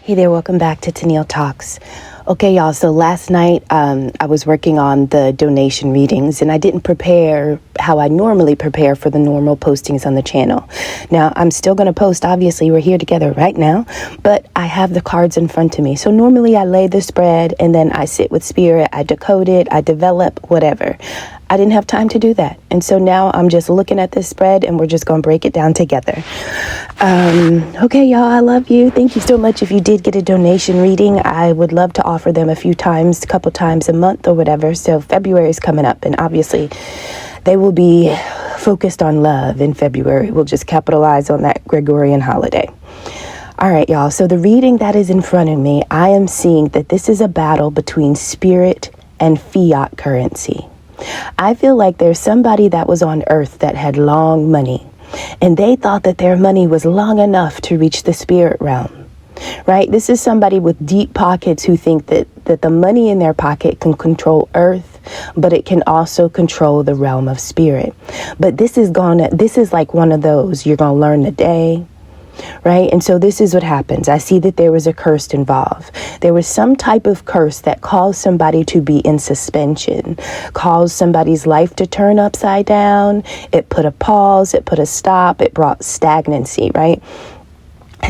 Hey there, welcome back to Tennille Talks. Okay, y'all, so last night I was working on the donation readings and I didn't prepare how I normally prepare for the normal postings on the channel. Now, I'm still going to post, obviously, we're here together right now, but I have the cards in front of me. So normally I lay the spread and then I sit with spirit, I decode it, I develop, whatever. I didn't have time to do that. And so now I'm just looking at this spread and we're just going to break it down together. Okay, y'all, I love you. Thank you so much. If you did get a donation reading, I would love to offer them a couple times a month or whatever. So February is coming up and obviously they will be focused on love in February. We'll just capitalize on that Gregorian holiday. All right, y'all. So the reading that is in front of me, I am seeing that this is a battle between spirit and fiat currency. I feel like there's somebody that was on earth that had long money and they thought that their money was long enough to reach the spirit realm, right? This is somebody with deep pockets who think that the money in their pocket can control earth, but it can also control the realm of spirit. But this is like one of those, you're going to learn the day. Right? And so this is what happens. I see that there was a curse involved. There was some type of curse that caused somebody to be in suspension, caused somebody's life to turn upside down. It put a pause, it put a stop, it brought stagnancy, right?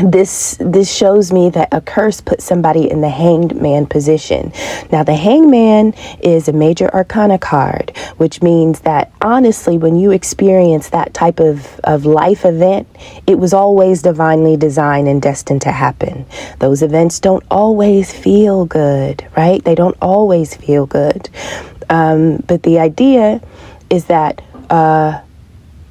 This shows me that a curse put somebody in the hanged man position. Now, the hanged man is a major arcana card, which means that honestly, when you experience that type of life event, it was always divinely designed and destined to happen. Those events don't always feel good, right? They don't always feel good. But the idea is that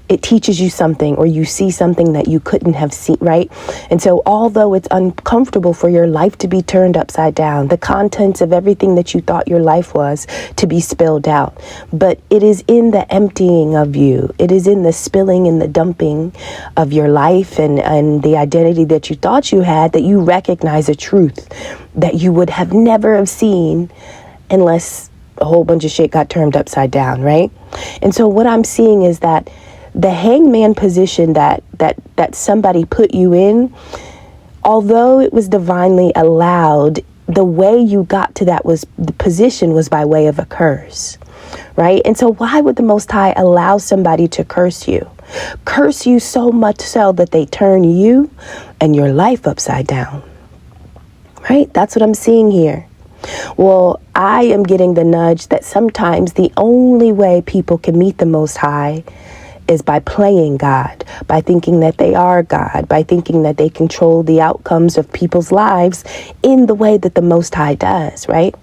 it teaches you something, or you see something that you couldn't have seen, right? And so although it's uncomfortable for your life to be turned upside down, the contents of everything that you thought your life was to be spilled out, but it is in the emptying of you. It is in the spilling and the dumping of your life and the identity that you thought you had that you recognize a truth that you would have never have seen unless a whole bunch of shit got turned upside down, right? And so what I'm seeing is that the hangman position that somebody put you in, although it was divinely allowed, the way you got to the position was by way of a curse, right? And so why would the Most High allow somebody to curse you so much so that they turn you and your life upside down, right? That's what I'm seeing here. Well, I am getting the nudge that sometimes the only way people can meet the Most High is by playing God, by thinking that they are God, by thinking that they control the outcomes of people's lives in the way that the Most High does, right?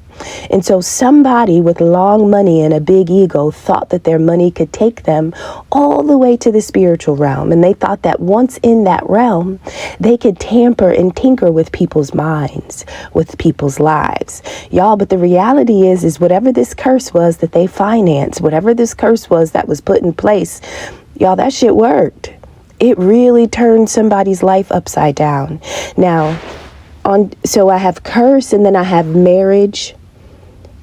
And so somebody with long money and a big ego thought that their money could take them all the way to the spiritual realm. And they thought that once in that realm, they could tamper and tinker with people's minds, with people's lives. Y'all, but the reality is whatever this curse was that they financed, whatever this curse was that was put in place, y'all, that shit worked. It really turned somebody's life upside down. Now, so I have curse and then I have marriage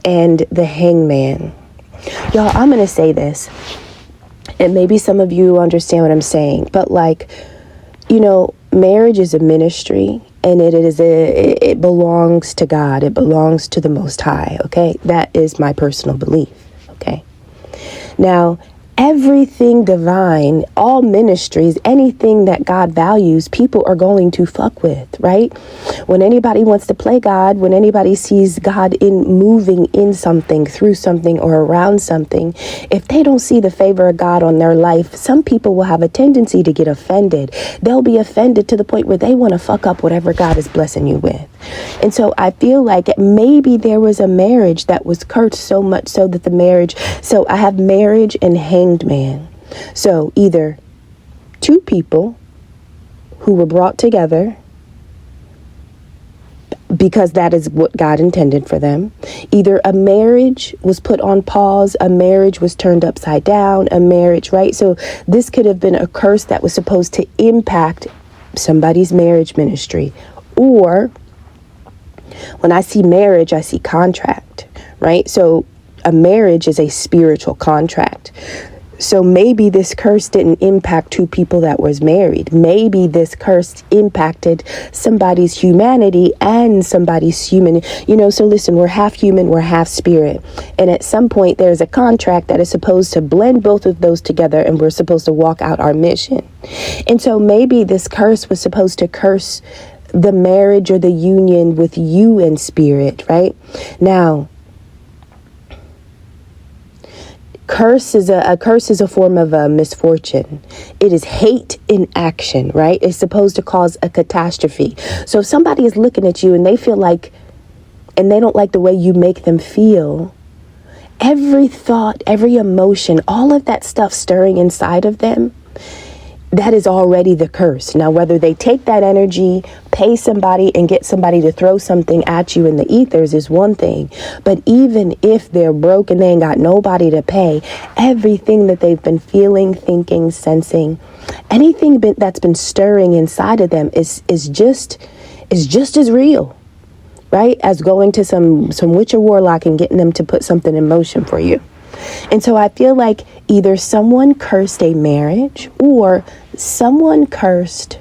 and the hangman. Y'all, I'm going to say this, and maybe some of you understand what I'm saying, but marriage is a ministry and it belongs to God. It belongs to the Most High. Okay. That is my personal belief. Okay. Now, everything divine, all ministries, anything that God values, people are going to fuck with, right? When anybody wants to play God, when anybody sees God in moving in something, through something, or around something, if they don't see the favor of God on their life, some people will have a tendency to get offended. They'll be offended to the point where they want to fuck up whatever God is blessing you with. And so I feel like maybe there was a marriage that was cursed so much so that so I have marriage and hanged man. So either two people who were brought together because that is what God intended for them. Either a marriage was put on pause, a marriage was turned upside down, a marriage, right? So this could have been a curse that was supposed to impact somebody's marriage ministry. Or when I see marriage, I see contract, right? So a marriage is a spiritual contract. So maybe this curse didn't impact two people that was married. Maybe this curse impacted somebody's humanity and somebody's human. So listen, we're half human, we're half spirit. And at some point, there's a contract that is supposed to blend both of those together, and we're supposed to walk out our mission. And so maybe this curse was supposed to curse the marriage or the union with you in spirit, right? Now, a curse is a form of a misfortune. It is hate in action, right? It's supposed to cause a catastrophe. So if somebody is looking at you and they feel like, and they don't like the way you make them feel, every thought, every emotion, all of that stuff stirring inside of them, that is already the curse. Now, whether they take that energy, pay somebody, and get somebody to throw something at you in the ethers is one thing. But even if they're broke and they ain't got nobody to pay, everything that they've been feeling, thinking, sensing, anything that's been stirring inside of them is just as real, right, as going to some witch or warlock and getting them to put something in motion for you. And so I feel like either someone cursed a marriage or someone cursed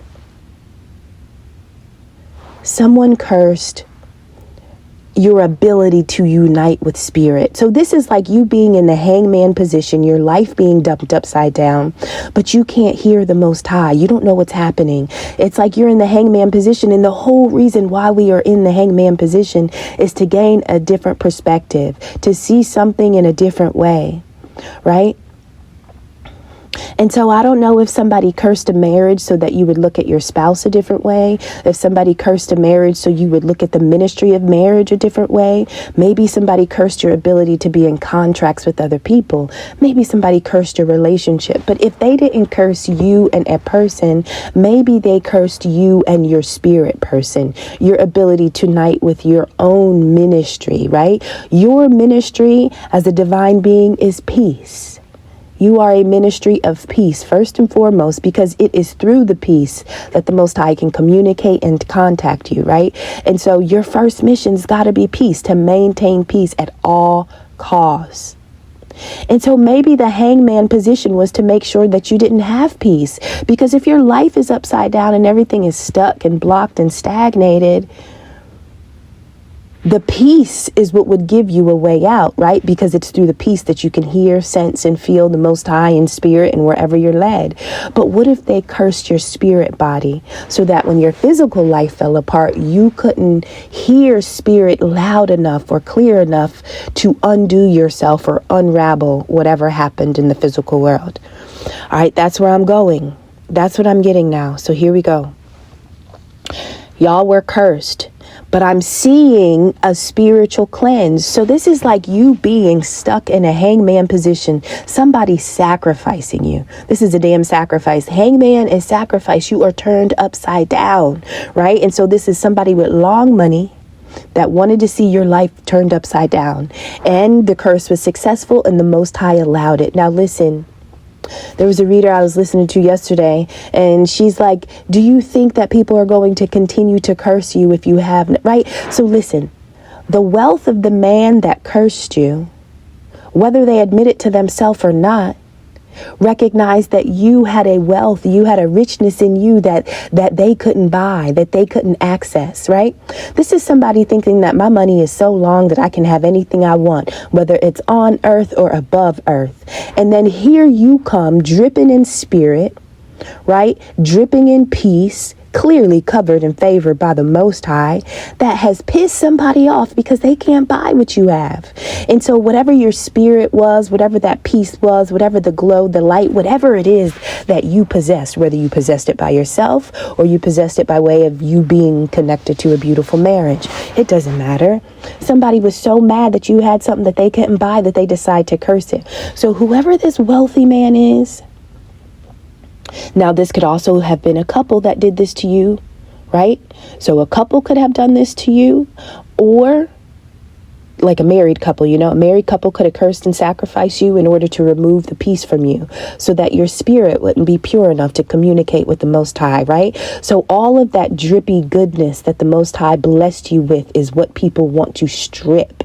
your ability to unite with spirit. So this is like you being in the hangman position, your life being dumped upside down, but you can't hear the Most High. You don't know what's happening. It's like you're in the hangman position, and the whole reason why we are in the hangman position is to gain a different perspective, to see something in a different way, right? And so I don't know if somebody cursed a marriage so that you would look at your spouse a different way. If somebody cursed a marriage so you would look at the ministry of marriage a different way. Maybe somebody cursed your ability to be in contracts with other people. Maybe somebody cursed your relationship. But if they didn't curse you and a person, maybe they cursed you and your spirit person, your ability to unite with your own ministry, right? Your ministry as a divine being is peace. You are a ministry of peace, first and foremost, because it is through the peace that the Most High can communicate and contact you, right? And so your first mission's got to be peace, to maintain peace at all costs. And so maybe the hangman position was to make sure that you didn't have peace, because if your life is upside down and everything is stuck and blocked and stagnated, the peace is what would give you a way out, right? Because it's through the peace that you can hear, sense, and feel the Most High in spirit and wherever you're led. But what if they cursed your spirit body so that when your physical life fell apart, you couldn't hear spirit loud enough or clear enough to undo yourself or unravel whatever happened in the physical world? All right, that's where I'm going. That's what I'm getting now. So here we go. Y'all were cursed. But I'm seeing a spiritual cleanse. So this is like you being stuck in a hangman position. Somebody sacrificing you. This is a damn sacrifice. Hangman is sacrifice. You are turned upside down, right? And so this is somebody with long money that wanted to see your life turned upside down. And the curse was successful and the Most High allowed it. Now listen. There was a reader I was listening to yesterday, and she's like, do you think that people are going to continue to curse you if you have, right? So listen, the wealth of the man that cursed you, whether they admit it to themselves or not, recognize that you had a wealth, you had a richness in you that they couldn't buy, that they couldn't access, right? This is somebody thinking that my money is so long that I can have anything I want, whether it's on earth or above earth. And then here you come dripping in spirit, right? Dripping in peace, clearly covered and favored by the Most High, that has pissed somebody off because they can't buy what you have. And so whatever your spirit was, whatever that peace was, whatever the glow, the light, whatever it is that you possessed, whether you possessed it by yourself or you possessed it by way of you being connected to a beautiful marriage, it doesn't matter. Somebody was so mad that you had something that they couldn't buy that they decide to curse it. So whoever this wealthy man is, now, this could also have been a couple that did this to you, right? So a couple could have done this to you, or like a married couple, a married couple could have cursed and sacrificed you in order to remove the peace from you so that your spirit wouldn't be pure enough to communicate with the Most High, right? So all of that drippy goodness that the Most High blessed you with is what people want to strip.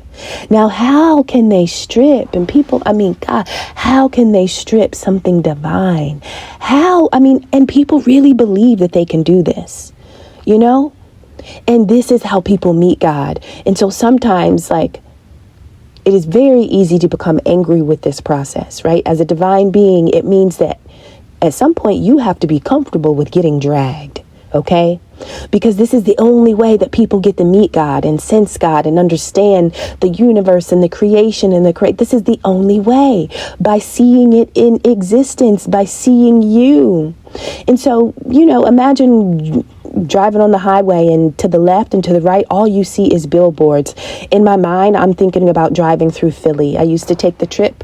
Now, how can they strip? And people, God, how can they strip something divine? And people really believe that they can do this, And this is how people meet God. And so sometimes, it is very easy to become angry with this process, right? As a divine being, it means that at some point you have to be comfortable with getting dragged, okay? Because this is the only way that people get to meet God and sense God and understand the universe and the creation and this is the only way, by seeing it in existence, by seeing you. And so, imagine driving on the highway and to the left and to the right, all you see is billboards. In my mind, I'm thinking about driving through Philly. I used to take the trip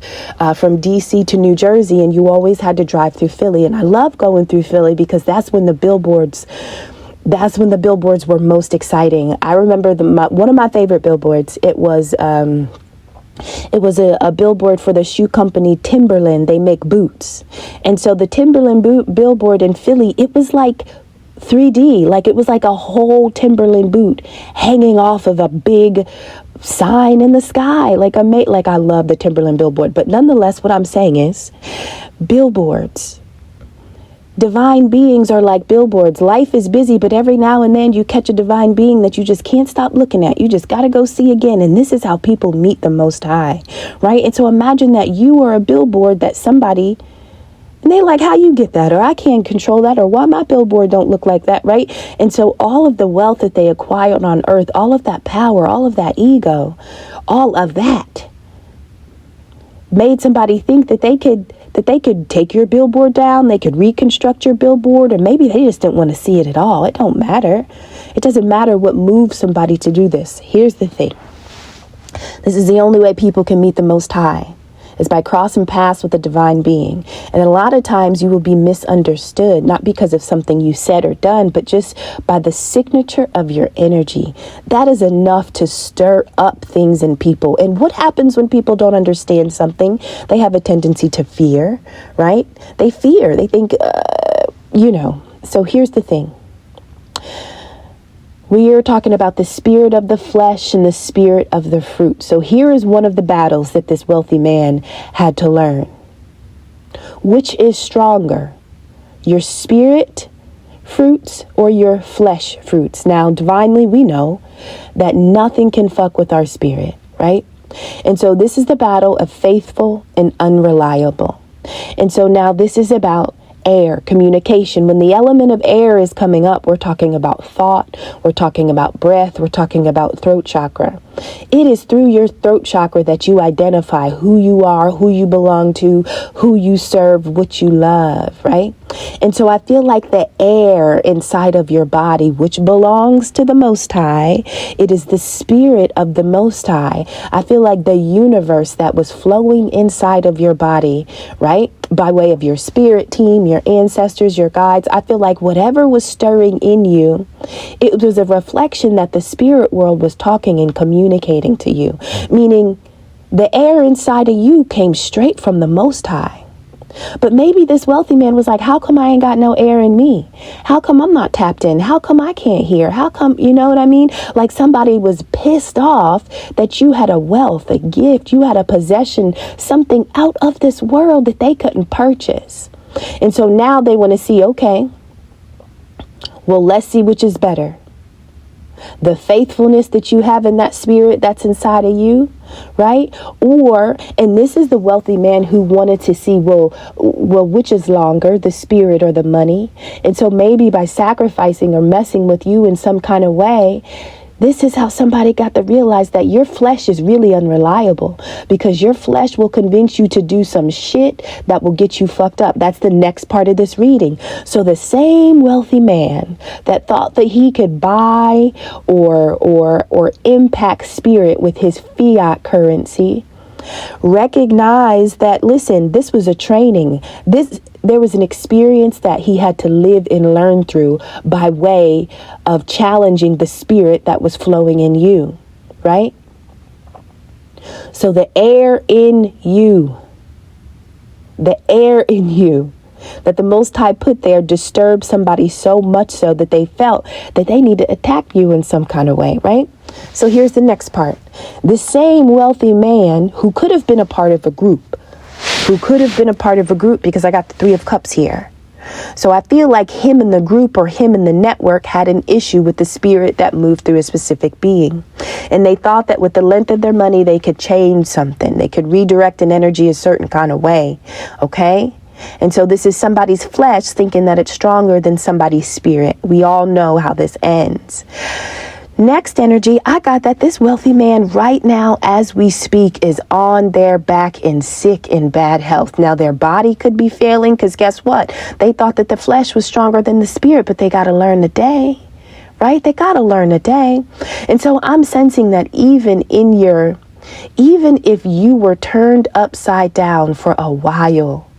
from DC to New Jersey, and you always had to drive through Philly. And I love going through Philly because that's when the billboards were most exciting. I remember one of my favorite billboards. It was a billboard for the shoe company Timberland. They make boots. And so the Timberland billboard in Philly, it was like 3D, it was like a whole Timberland boot hanging off of a big sign in the sky. I love the Timberland billboard, but nonetheless, what I'm saying is billboards. Divine beings are like billboards. Life is busy, but every now and then you catch a divine being that you just can't stop looking at. You just got to go see again. And this is how people meet the Most High, right? And so imagine that you are a billboard that somebody, and they like, how you get that? Or I can't control that. Or why my billboard don't look like that, right? And so all of the wealth that they acquired on earth, all of that power, all of that ego, all of that made somebody think that they could take your billboard down. They could reconstruct your billboard, or maybe they just didn't want to see it at all. It don't matter. It doesn't matter what moves somebody to do this. Here's the thing. This is the only way people can meet the Most High, is by crossing paths with a divine being. And a lot of times you will be misunderstood, not because of something you said or done, but just by the signature of your energy. That is enough to stir up things in people. And what happens when people don't understand something? They have a tendency to fear, right? They fear. They think, So here's the thing. We are talking about the spirit of the flesh and the spirit of the fruit. So here is one of the battles that this wealthy man had to learn. Which is stronger, your spirit fruits or your flesh fruits? Now, divinely, we know that nothing can fuck with our spirit, right? And so this is the battle of faithful and unreliable. And so now this is about air, communication. When the element of air is coming up, we're talking about thought, we're talking about breath, we're talking about throat chakra. It is through your throat chakra that you identify who you are, who you belong to, who you serve, what you love, right? And so I feel like the air inside of your body, which belongs to the Most High, it is the spirit of the Most High. I feel like the universe that was flowing inside of your body, right? By way of your spirit team, your ancestors, your guides. I feel like whatever was stirring in you, it was a reflection that the spirit world was talking and communicating to you. Meaning the air inside of you came straight from the Most High. But maybe this wealthy man was like, how come I ain't got no air in me? How come I'm not tapped in? How come I can't hear? How come, you know what I mean? Like somebody was pissed off that you had a wealth, a gift, you had a possession, something out of this world that they couldn't purchase. And so now they want to see, okay, well, let's see which is better. The faithfulness that you have in that spirit that's inside of you, right? Or, and this is the wealthy man who wanted to see, well, which is longer, the spirit or the money? And so maybe by sacrificing or messing with you in some kind of way, this is how somebody got to realize that your flesh is really unreliable, because your flesh will convince you to do some shit that will get you fucked up. That's the next part of this reading. So the same wealthy man that thought that he could buy or impact spirit with his fiat currency, recognize that, listen, this was a training. There was an experience that he had to live and learn through by way of challenging the spirit that was flowing in you, right? So the air in you that the Most High put there disturbed somebody so much so that they felt that they need to attack you in some kind of way, right? So here's the next part. The same wealthy man who could have been a part of a group, because I got the Three of Cups here. So I feel like him in the group or him in the network had an issue with the spirit that moved through a specific being. And they thought that with the length of their money, they could change something. They could redirect an energy a certain kind of way. Okay? And so this is somebody's flesh thinking that it's stronger than somebody's spirit. We all know how this ends. Next energy, I got that this wealthy man right now as we speak is on their back and sick in bad health. Now their body could be failing because guess what? They thought that the flesh was stronger than the spirit, but they got to learn the day, right? They got to learn the day. And so I'm sensing that even if you were turned upside down for a while,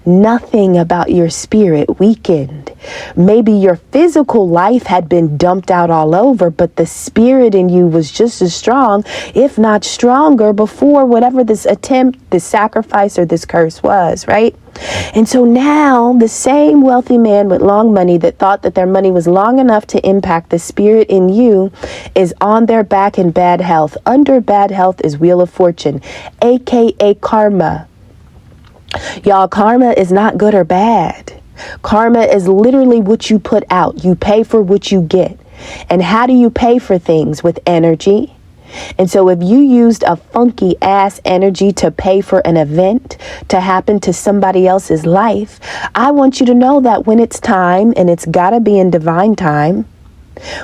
nothing about your spirit weakened. Maybe your physical life had been dumped out all over, but the spirit in you was just as strong, if not stronger, before whatever this attempt, this sacrifice, or this curse was, right? And so now the same wealthy man with long money that thought that their money was long enough to impact the spirit in you is on their back in bad health. Under bad health is Wheel of Fortune, aka karma. Y'all, karma is not good or bad. Karma is literally what you put out. You pay for what you get. And how do you pay for things? With energy. And so if you used a funky ass energy to pay for an event to happen to somebody else's life, I want you to know that when it's time, and it's gotta be in divine time,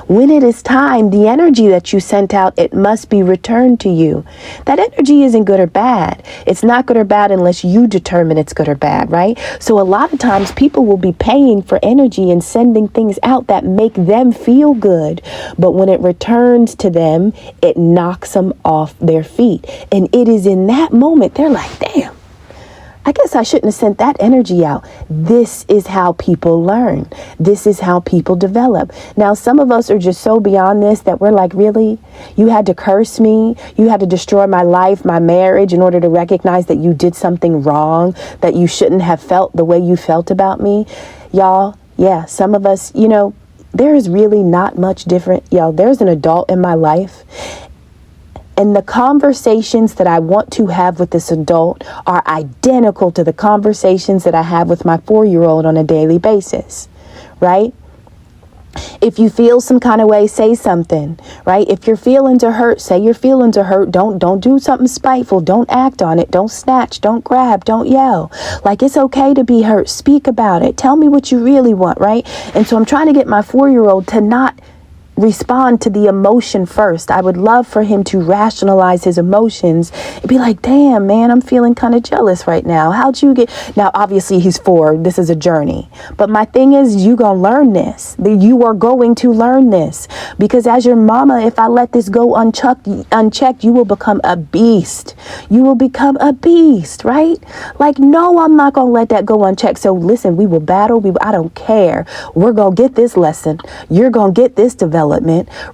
when it is time, the energy that you sent out, it must be returned to you. That energy isn't good or bad. It's not good or bad unless you determine it's good or bad, right? So a lot of times people will be paying for energy and sending things out that make them feel good. But when it returns to them, it knocks them off their feet. And it is in that moment, they're like, damn, I guess I shouldn't have sent that energy out. This is how people learn. This is how people develop. Now, some of us are just so beyond this that we're like, really? You had to curse me? You had to destroy my life, my marriage in order to recognize that you did something wrong, that you shouldn't have felt the way you felt about me? Y'all, yeah, some of us, there is really not much different. Y'all, there's an adult in my life. And the conversations that I want to have with this adult are identical to the conversations that I have with my 4-year-old on a daily basis, right? If you feel some kind of way, say something, right? If your feelings are hurt, say your feelings are hurt. Don't do something spiteful. Don't act on it. Don't snatch. Don't grab. Don't yell. Like, it's okay to be hurt. Speak about it. Tell me what you really want, right? And so I'm trying to get my 4-year-old to not respond to the emotion first. I would love for him to rationalize his emotions and be like, damn, man, I'm feeling kind of jealous right now. How'd you get? Now, obviously he's 4. This is a journey. But my thing is, you gonna learn this. You are going to learn this. Because as your mama, if I let this go unchecked, you will become a beast. You will become a beast, right? Like, no, I'm not gonna let that go unchecked. So listen, we will battle. I don't care. We're gonna get this lesson. You're gonna get this development.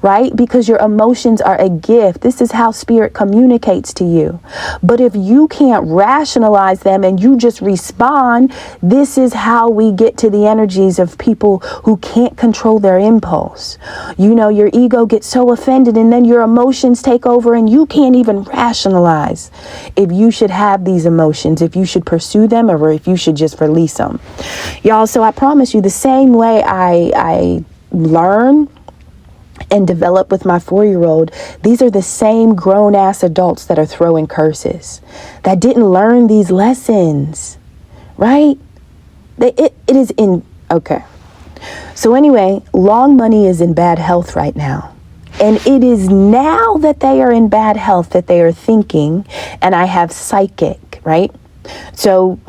Right? Because your emotions are a gift. This is how spirit communicates to you. But if you can't rationalize them and you just respond, this is how we get to the energies of people who can't control their impulse. Your ego gets so offended and then your emotions take over and you can't even rationalize if you should have these emotions, if you should pursue them, or if you should just release them. Y'all, so I promise you, the same way I learn and develop with my 4-year-old, these are the same grown-ass adults that are throwing curses, that didn't learn these lessons, right? It is in, okay. So anyway, long money is in bad health right now. And it is now that they are in bad health that they are thinking, and I have psychic, right? So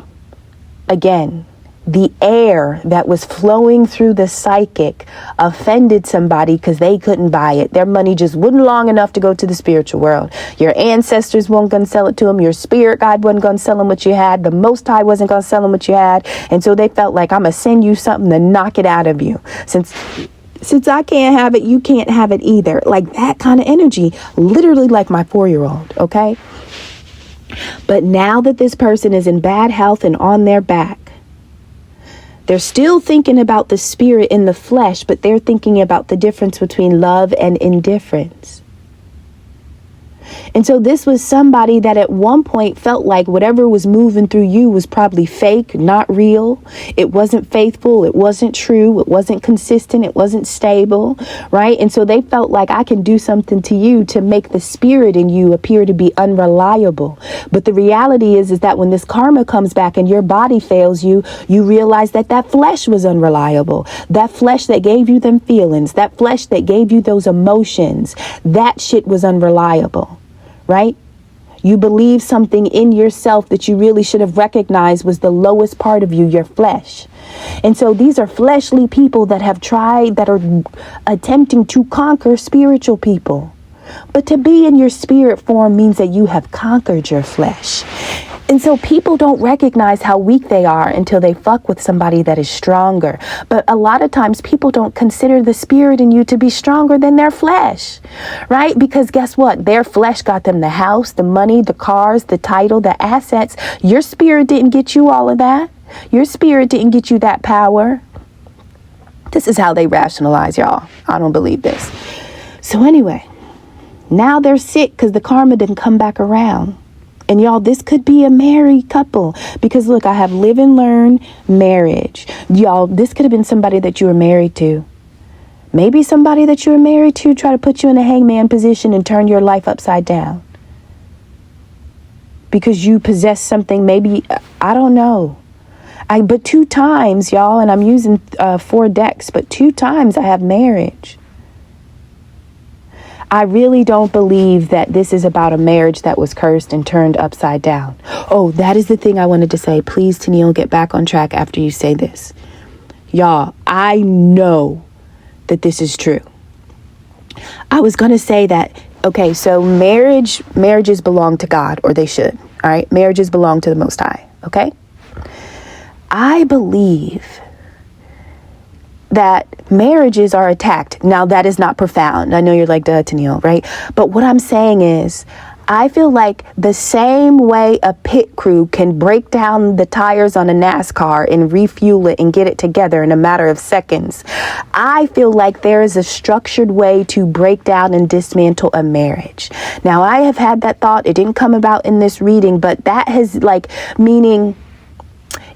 again, the air that was flowing through the psychic offended somebody because they couldn't buy it. Their money just wasn't long enough to go to the spiritual world. Your ancestors weren't going to sell it to them. Your spirit guide wasn't going to sell them what you had. The Most High wasn't going to sell them what you had. And so they felt like, I'm going to send you something to knock it out of you. Since I can't have it, you can't have it either. Like that kind of energy, literally like my 4-year-old, okay? But now that this person is in bad health and on their back, They're still thinking about the spirit in the flesh, but they're thinking about the difference between love and indifference. And so this was somebody that at one point felt like whatever was moving through you was probably fake, not real. It wasn't faithful. It wasn't true. It wasn't consistent. It wasn't stable, right? And so they felt like I can do something to you to make the spirit in you appear to be unreliable. But the reality is that when this karma comes back and your body fails you, you realize that that flesh was unreliable. That flesh that gave you them feelings, that flesh that gave you those emotions, that shit was unreliable. Right? You believe something in yourself that you really should have recognized was the lowest part of you, your flesh. And so these are fleshly people that have tried, that are attempting to conquer spiritual people. But to be in your spirit form means that you have conquered your flesh. And so people don't recognize how weak they are until they fuck with somebody that is stronger. But a lot of times people don't consider the spirit in you to be stronger than their flesh, right? Because guess what? Their flesh got them the house, the money, the cars, the title, the assets. Your spirit didn't get you all of that. Your spirit didn't get you that power. This is how they rationalize, y'all. I don't believe this. So anyway, now they're sick because the karma didn't come back around. And y'all, this could be a married couple because look, I have live and learn marriage. Y'all, this could have been somebody that you were married to. Maybe somebody that you were married to try to put you in a hangman position and turn your life upside down. Because you possess something, maybe, I don't know. But 2 times, y'all, and I'm using 4 decks, but 2 times I have marriage. I really don't believe that this is about a marriage that was cursed and turned upside down. Oh, that is the thing I wanted to say. Please, Tennille, get back on track after you say this. Y'all, I know that this is true. I was going to say that, okay, so marriages belong to God, or they should, all right? Marriages belong to the Most High, okay? I believe that marriages are attacked. Now, that is not profound. I know you're like, duh, Tennille, right? But what I'm saying is, I feel like the same way a pit crew can break down the tires on a NASCAR and refuel it and get it together in a matter of seconds, I feel like there is a structured way to break down and dismantle a marriage. Now, I have had that thought. It didn't come about in this reading, but that has meaning,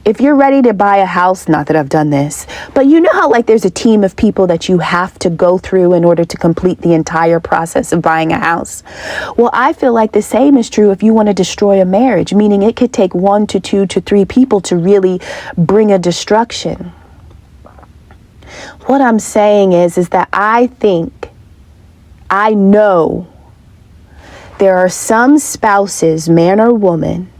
if you're ready to buy a house, not that I've done this, but you know how there's a team of people that you have to go through in order to complete the entire process of buying a house? Well, I feel like the same is true if you want to destroy a marriage, meaning it could take 1 to 2 to 3 people to really bring a destruction. What I'm saying is that I know there are some spouses, man or woman,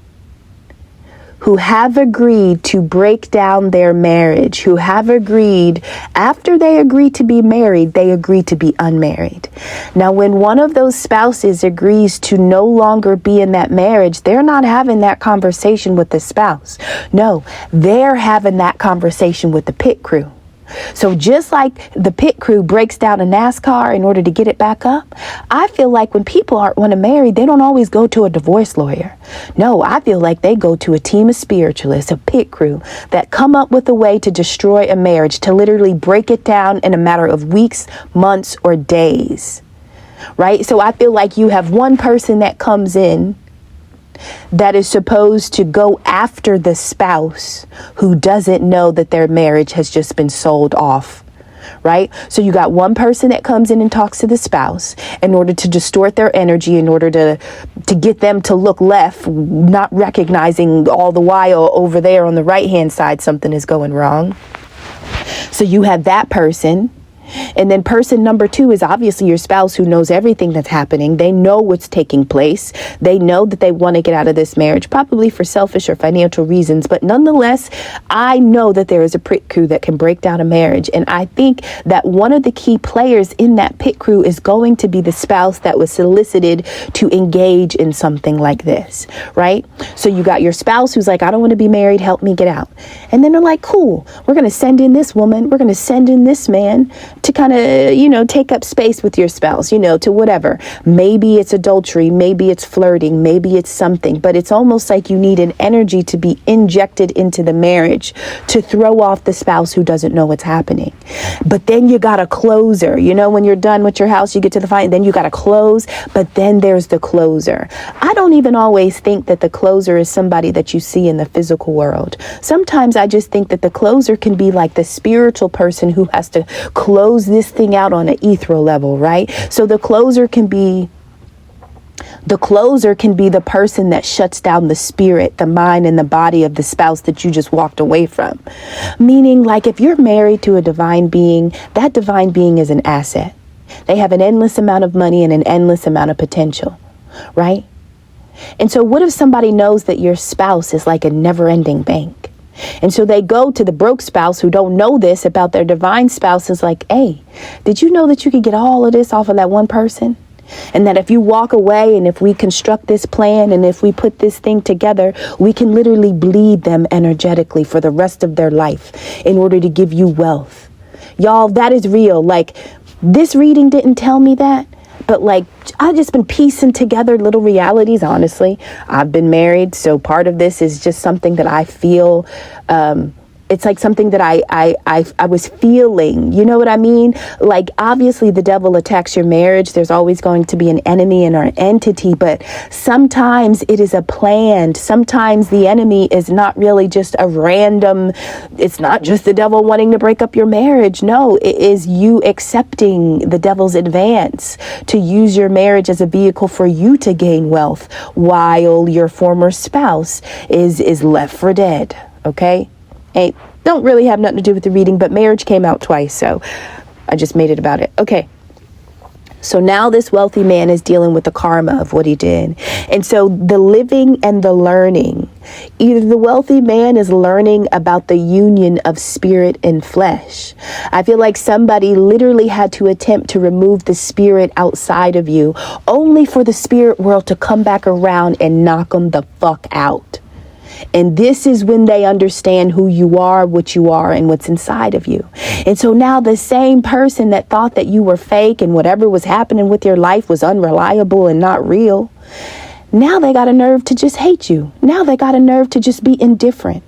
who have agreed to break down their marriage, who have agreed, after they agree to be married, they agree to be unmarried. Now, when one of those spouses agrees to no longer be in that marriage, they're not having that conversation with the spouse. No, they're having that conversation with the pit crew. So just like the pit crew breaks down a NASCAR in order to get it back up, I feel like when people want to marry, they don't always go to a divorce lawyer. No, I feel like they go to a team of spiritualists, a pit crew that come up with a way to destroy a marriage, to literally break it down in a matter of weeks, months, or days. Right? So I feel like you have one person that comes in that is supposed to go after the spouse who doesn't know that their marriage has just been sold off, right? So you got one person that comes in and talks to the spouse in order to distort their energy, in order to get them to look left, not recognizing all the while over there on the right-hand side something is going wrong. So you have that person. And then person number 2 is obviously your spouse, who knows everything that's happening. They know what's taking place. They know that they want to get out of this marriage, probably for selfish or financial reasons. But nonetheless, I know that there is a pit crew that can break down a marriage. And I think that one of the key players in that pit crew is going to be the spouse that was solicited to engage in something like this, right? So you got your spouse who's like, I don't want to be married. Help me get out. And then they're like, cool, we're going to send in this woman. We're going to send in this man. to kind of, take up space with your spouse, to whatever. Maybe it's adultery, maybe it's flirting, maybe it's something, but it's almost like you need an energy to be injected into the marriage to throw off the spouse who doesn't know what's happening. But then you got a closer, when you're done with your house, you get to the fight, then you got to close, but then there's the closer. I don't even always think that the closer is somebody that you see in the physical world. Sometimes I just think that the closer can be like the spiritual person who has to close this thing out on an ethereal level, right? So the closer can be the person that shuts down the spirit, the mind, and the body of the spouse that you just walked away from. Meaning, like, if you're married to a divine being, that divine being is an asset. They have an endless amount of money and an endless amount of potential, right? And so what if somebody knows that your spouse is like a never-ending bank? And so they go to the broke spouse who don't know this about their divine spouse, is like, hey, did you know that you could get all of this off of that one person? And that if you walk away and if we construct this plan and if we put this thing together, we can literally bleed them energetically for the rest of their life in order to give you wealth. Y'all, that is real. Like, this reading didn't tell me that, but like, I've just been piecing together little realities. Honestly, I've been married, so part of this is just something that I feel. It's like something that I was feeling, you know what I mean? Like, obviously the devil attacks your marriage. There's always going to be an enemy in our entity, but sometimes it is a planned. Sometimes the enemy is not really just a random, it's not just the devil wanting to break up your marriage. No, it is you accepting the devil's advance to use your marriage as a vehicle for you to gain wealth while your former spouse is left for dead. Okay? Hey, don't really have nothing to do with the reading, but marriage came out twice, so I just made it about it. Okay. So now this wealthy man is dealing with the karma of what he did. And so the living and the learning, either the wealthy man is learning about the union of spirit and flesh. I feel like somebody literally had to attempt to remove the spirit outside of you, only for the spirit world to come back around and knock them the fuck out. And this is when they understand who you are, what you are, and what's inside of you. And so now the same person that thought that you were fake and whatever was happening with your life was unreliable and not real, now they got a nerve to just hate you. Now they got a nerve to just be indifferent.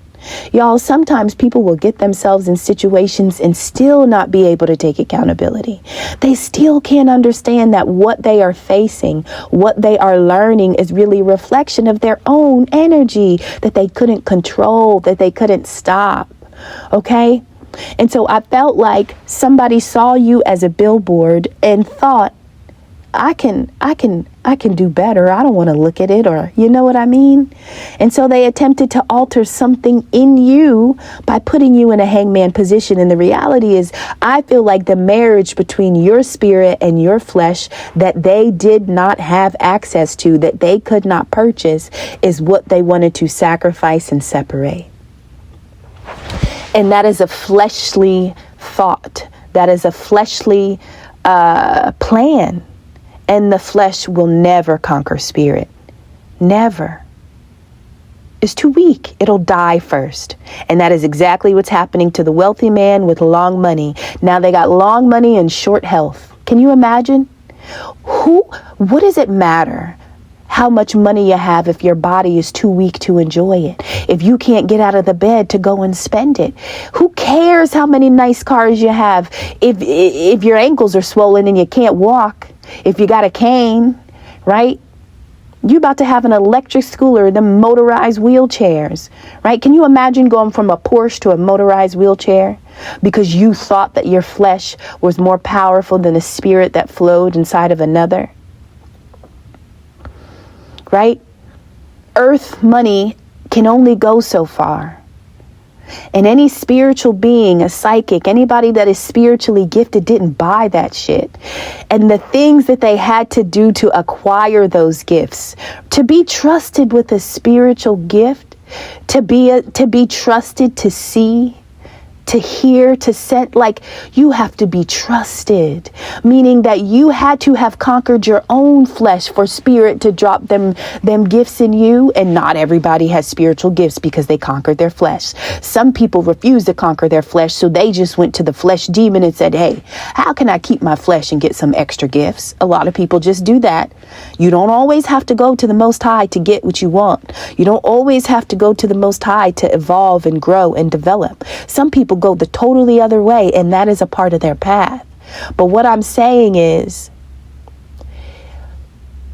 Y'all, sometimes people will get themselves in situations and still not be able to take accountability. They still can't understand that what they are facing, what they are learning is really a reflection of their own energy that they couldn't control, that they couldn't stop. Okay? And so I felt like somebody saw you as a billboard and thought, I can do better. I don't want to look at it, or you know what I mean? And so they attempted to alter something in you by putting you in a hangman position. And the reality is, I feel like the marriage between your spirit and your flesh that they did not have access to, that they could not purchase, is what they wanted to sacrifice and separate. And that is a fleshly thought. That is a fleshly plan. And the flesh will never conquer spirit. Never. It's too weak. It'll die first. And that is exactly what's happening to the wealthy man with long money. Now they got long money and short health. Can you imagine? What does it matter how much money you have if your body is too weak to enjoy it? If you can't get out of the bed to go and spend it? Who cares how many nice cars you have if your ankles are swollen and you can't walk? If you got a cane, right? You about to have an electric scooter, the motorized wheelchairs, right? Can you imagine going from a Porsche to a motorized wheelchair because you thought that your flesh was more powerful than the spirit that flowed inside of another? Right? Earth money can only go so far. And any spiritual being, a psychic, anybody that is spiritually gifted didn't buy that shit. And the things that they had to do to acquire those gifts, to be trusted with a spiritual gift, to be trusted to see, to hear, to set, like, you have to be trusted, meaning that you had to have conquered your own flesh for spirit to drop them gifts in you. And not everybody has spiritual gifts because they conquered their flesh. Some people refuse to conquer their flesh, so they just went to the flesh demon and said, hey, how can I keep my flesh and get some extra gifts? A lot of people just do that. You don't always have to go to the Most High to get what you want. You don't always have to go to the Most High to evolve and grow and develop. Some people go the totally other way, and that is a part of their path. But what I'm saying is,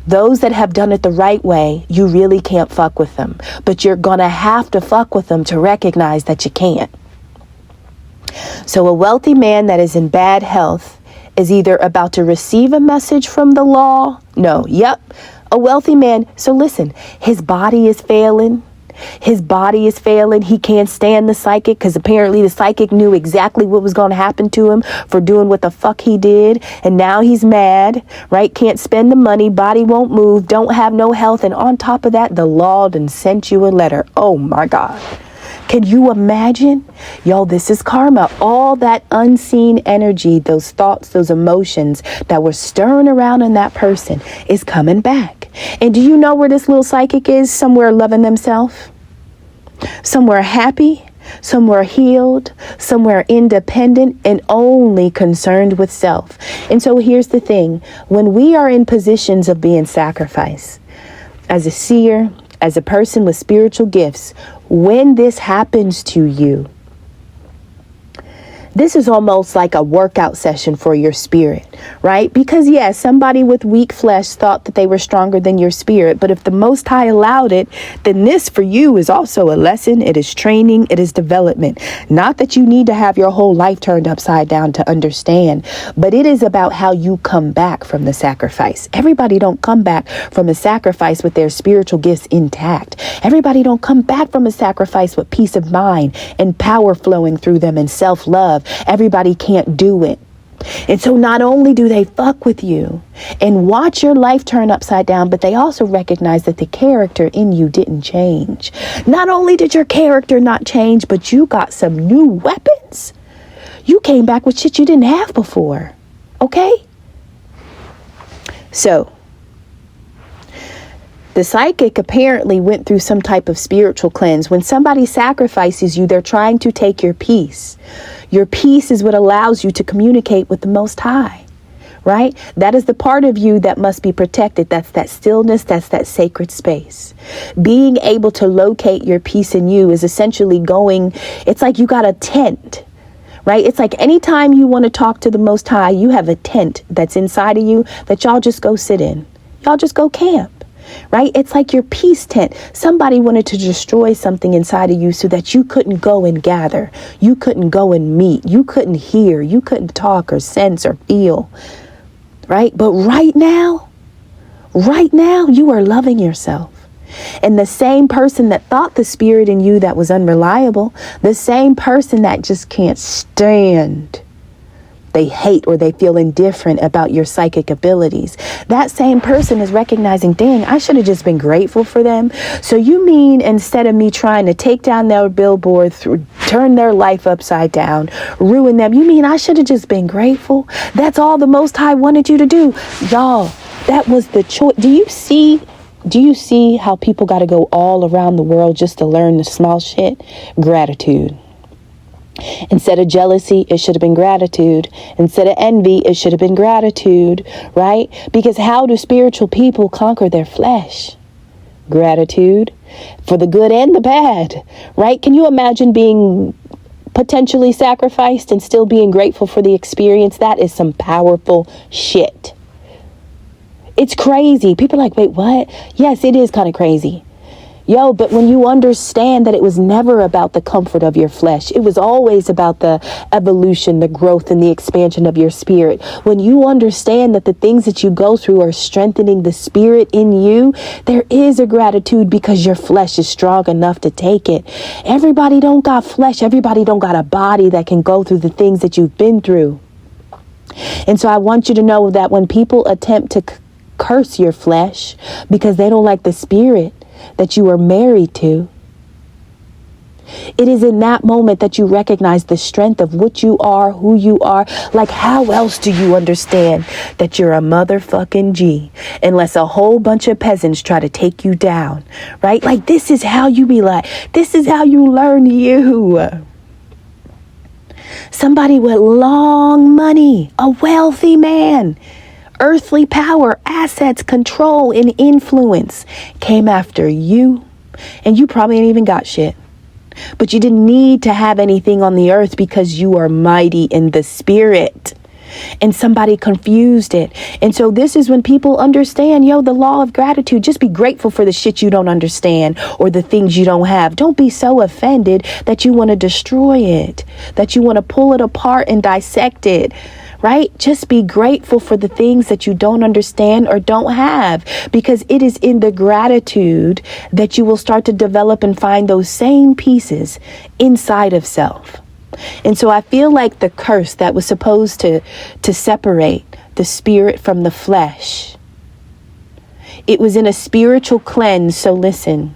those that have done it the right way, you really can't fuck with them. But you're going to have to fuck with them to recognize that you can't. So a wealthy man that is in bad health is either about to receive a message from the law. A wealthy man. So listen, his body is failing. He can't stand the psychic because apparently the psychic knew exactly what was going to happen to him for doing what the fuck he did. And now he's mad, right? Can't spend the money. Body won't move. Don't have no health. And on top of that, the law done sent you a letter. Oh my God. Can you imagine? Yo, this is karma. All that unseen energy, those thoughts, those emotions that were stirring around in that person is coming back. And do you know where this little psychic is? Somewhere loving themselves, somewhere happy, somewhere healed, somewhere independent, and only concerned with self. And so here's the thing. When we are in positions of being sacrificed, as a seer, as a person with spiritual gifts, when this happens to you, this is almost like a workout session for your spirit, right? Because yes, somebody with weak flesh thought that they were stronger than your spirit. But if the Most High allowed it, then this for you is also a lesson. It is training. It is development. Not that you need to have your whole life turned upside down to understand, but it is about how you come back from the sacrifice. Everybody don't come back from a sacrifice with their spiritual gifts intact. Everybody don't come back from a sacrifice with peace of mind and power flowing through them and self-love. Everybody can't do it. And so not only do they fuck with you and watch your life turn upside down, but they also recognize that the character in you didn't change. Not only did your character not change, but you got some new weapons. You came back with shit you didn't have before. Okay? So the psychic apparently went through some type of spiritual cleanse. When somebody sacrifices you, they're trying to take your peace. Your peace is what allows you to communicate with the Most High, right? That is the part of you that must be protected. That's that stillness. That's that sacred space. Being able to locate your peace in you is essentially it's like you got a tent, right? It's like anytime you want to talk to the Most High, you have a tent that's inside of you that y'all just go sit in. Y'all just go camp. Right? It's like your peace tent. Somebody wanted to destroy something inside of you so that you couldn't go and gather. You couldn't go and meet. You couldn't hear. You couldn't talk or sense or feel. Right? But right now, you are loving yourself. And the same person that thought the spirit in you that was unreliable, the same person that just can't stand, they hate or they feel indifferent about your psychic abilities, that same person is recognizing, dang, I should have just been grateful for them. So you mean instead of me trying to take down their billboard, turn their life upside down, ruin them, you mean I should have just been grateful? That's all the Most High wanted you to do. Y'all, that was the choice. Do you see how people got to go all around the world just to learn the small shit? Gratitude. Instead of jealousy, it should have been gratitude. Instead of envy, it should have been gratitude, right? Because how do spiritual people conquer their flesh? Gratitude for the good and the bad, right? Can you imagine being potentially sacrificed and still being grateful for the experience? That is some powerful shit. It's crazy. People are like, wait, what? Yes, it is kind of crazy. Yo, but when you understand that it was never about the comfort of your flesh, it was always about the evolution, the growth, and the expansion of your spirit. When you understand that the things that you go through are strengthening the spirit in you, there is a gratitude because your flesh is strong enough to take it. Everybody don't got flesh. Everybody don't got a body that can go through the things that you've been through. And so I want you to know that when people attempt to curse your flesh because they don't like the spirit that you are married to, It is in that moment that you recognize the strength of what you are, who you are. Like, how else do you understand that you're a motherfucking G unless a whole bunch of peasants try to take you down, right? Like, this is how you be like, this is how you learn you. Somebody with long money, a wealthy man, earthly power, assets, control, and influence came after you, and you probably ain't even got shit. But you didn't need to have anything on the earth because you are mighty in the spirit. And somebody confused it. And so this is when people understand, the law of gratitude. Just be grateful for the shit you don't understand or the things you don't have. Don't be so offended that you want to destroy it, that you want to pull it apart and dissect it. Right? Just be grateful for the things that you don't understand or don't have, because it is in the gratitude that you will start to develop and find those same pieces inside of self. And so I feel like the curse that was supposed to separate the spirit from the flesh, it was in a spiritual cleanse. So listen.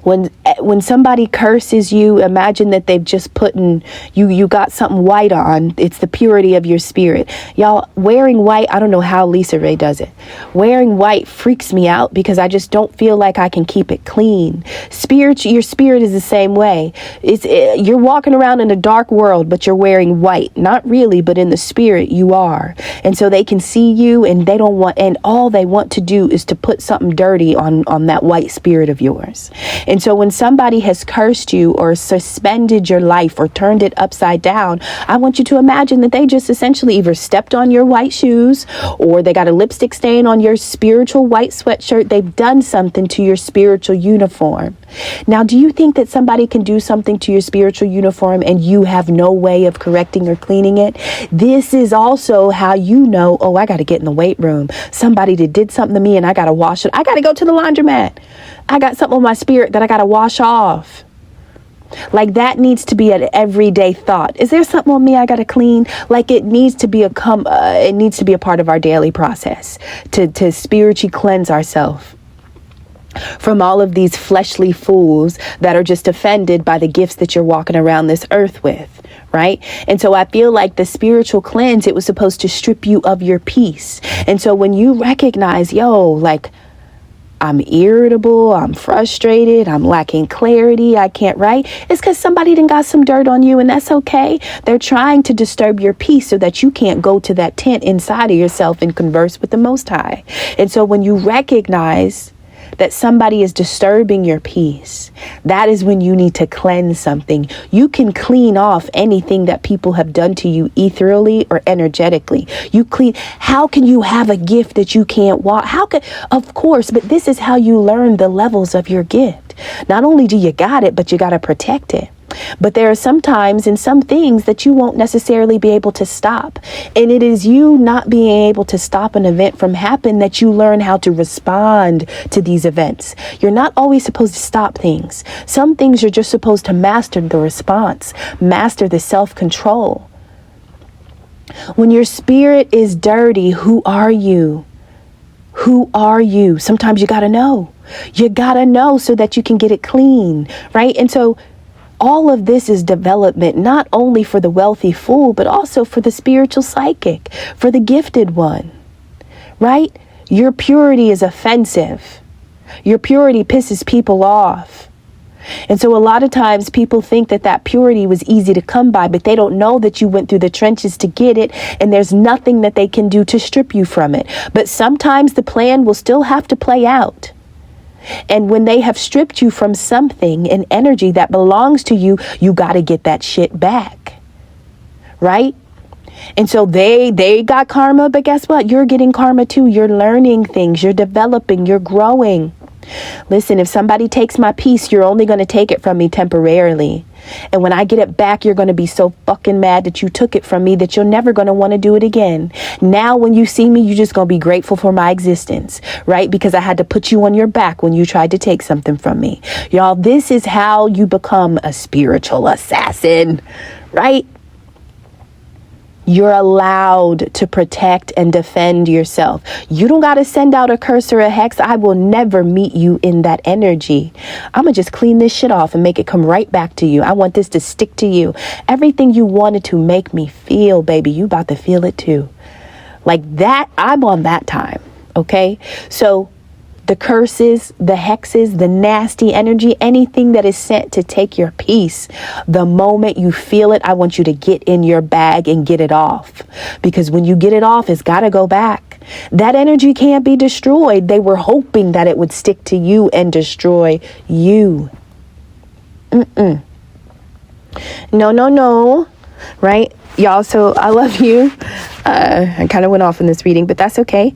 When somebody curses you, imagine that they've just put in, you got something white on. It's the purity of your spirit. Y'all, wearing white, I don't know how Lisa Ray does it. Wearing white freaks me out because I just don't feel like I can keep it clean. Your spirit is the same way. You're walking around in a dark world, but you're wearing white. Not really, but in the spirit you are. And so they can see you, and and all they want to do is to put something dirty on that white spirit of yours. And so when somebody has cursed you or suspended your life or turned it upside down, I want you to imagine that they just essentially either stepped on your white shoes or they got a lipstick stain on your spiritual white sweatshirt. They've done something to your spiritual uniform. Now, do you think that somebody can do something to your spiritual uniform and you have no way of correcting or cleaning it? This is also how you know, I got to get in the weight room. Somebody did something to me and I got to wash it. I got to go to the laundromat. I got something on my spirit that I got to wash off. Like, that needs to be an everyday thought. Is there something on me I got to clean? Like, it needs to be a part of our daily process to spiritually cleanse ourselves from all of these fleshly fools that are just offended by the gifts that you're walking around this earth with. Right? And so I feel like the spiritual cleanse, it was supposed to strip you of your peace. And so when you recognize, I'm irritable, I'm frustrated, I'm lacking clarity, I can't write, it's because somebody done got some dirt on you, and that's okay. They're trying to disturb your peace so that you can't go to that tent inside of yourself and converse with the Most High. And so when you recognize that somebody is disturbing your peace, that is when you need to cleanse something. You can clean off anything that people have done to you ethereally or energetically. How can you have a gift that you can't walk? Of course, but this is how you learn the levels of your gift. Not only do you got it, but you got to protect it. But there are some times and some things that you won't necessarily be able to stop. And it is you not being able to stop an event from happening that you learn how to respond to these events. You're not always supposed to stop things. Some things you're just supposed to master the response, master the self-control. When your spirit is dirty, who are you? Who are you? Sometimes you got to know. You got to know so that you can get it clean, right? And so all of this is development, not only for the wealthy fool, but also for the spiritual psychic, for the gifted one, right? Your purity is offensive. Your purity pisses people off. And so a lot of times people think that purity was easy to come by, but they don't know that you went through the trenches to get it, and there's nothing that they can do to strip you from it. But sometimes the plan will still have to play out. And when they have stripped you from something, an energy that belongs to you, you got to get that shit back. Right? And so they got karma, but guess what? You're getting karma too. You're learning things. You're developing. You're growing. Listen, if somebody takes my peace, you're only going to take it from me temporarily. And when I get it back, you're going to be so fucking mad that you took it from me that you're never going to want to do it again. Now, when you see me, you're just going to be grateful for my existence, right? Because I had to put you on your back when you tried to take something from me. Y'all, this is how you become a spiritual assassin, right? You're allowed to protect and defend yourself. You don't got to send out a curse or a hex. I will never meet you in that energy. I'm going to just clean this shit off and make it come right back to you. I want this to stick to you. Everything you wanted to make me feel, baby, you about to feel it too. Like that, I'm on that time. Okay? So the curses, the hexes, the nasty energy, anything that is sent to take your peace, the moment you feel it, I want you to get in your bag and get it off. Because when you get it off, it's got to go back. That energy can't be destroyed. They were hoping that it would stick to you and destroy you. No. Right? Y'all, so I love you. I kind of went off in this reading, but that's okay.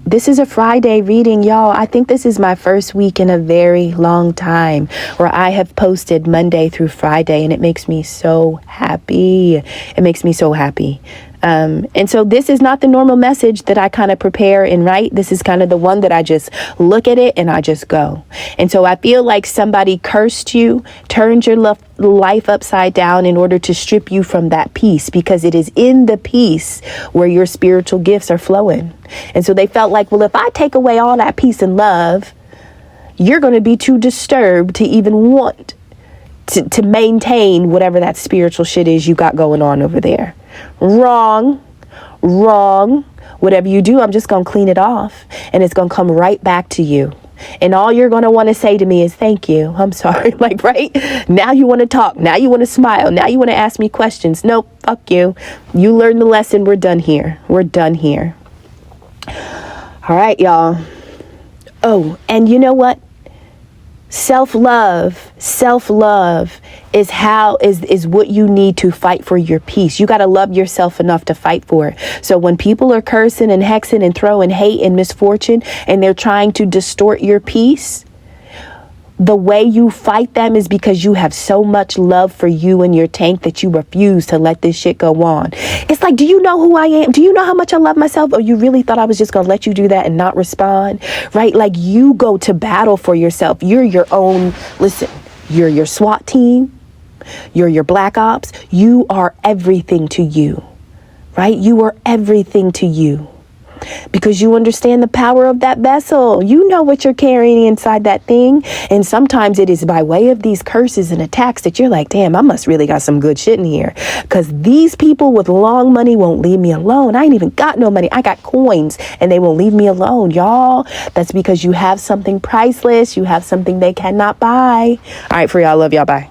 This is a Friday reading, y'all. I think this is my first week in a very long time where I have posted Monday through Friday, and it makes me so happy. It makes me so happy. And so this is not the normal message that I kind of prepare and write. This is kind of the one that I just look at it and I just go. And so I feel like somebody cursed you, turned your life upside down in order to strip you from that peace, because it is in the peace where your spiritual gifts are flowing. And so they felt like, well, if I take away all that peace and love, you're going to be too disturbed to even want to maintain whatever that spiritual shit is you got going on over there. Wrong. Whatever you do, I'm just going to clean it off and it's going to come right back to you. And all you're going to want to say to me is thank you. I'm sorry. Like, right now you want to talk. Now you want to smile. Now you want to ask me questions. Nope. Fuck you. You learned the lesson. We're done here. We're done here. All right, y'all. Oh, and you know what? Self-love is what you need to fight for your peace. You got to love yourself enough to fight for it. So when people are cursing and hexing and throwing hate and misfortune and they're trying to distort your peace, the way you fight them is because you have so much love for you and your tank that you refuse to let this shit go on. It's like, do you know who I am? Do you know how much I love myself? Or you really thought I was just going to let you do that and not respond? Right? Like, you go to battle for yourself. You're your own. Listen, you're your SWAT team. You're your Black Ops. You are everything to you. Right? You are everything to you. Because you understand the power of that vessel. You know what you're carrying inside that thing. And sometimes it is by way of these curses and attacks that you're like, damn, I must really got some good shit in here. Because these people with long money won't leave me alone. I ain't even got no money. I got coins and they won't leave me alone, y'all. That's because you have something priceless. You have something they cannot buy. All right, for y'all. Love y'all. Bye.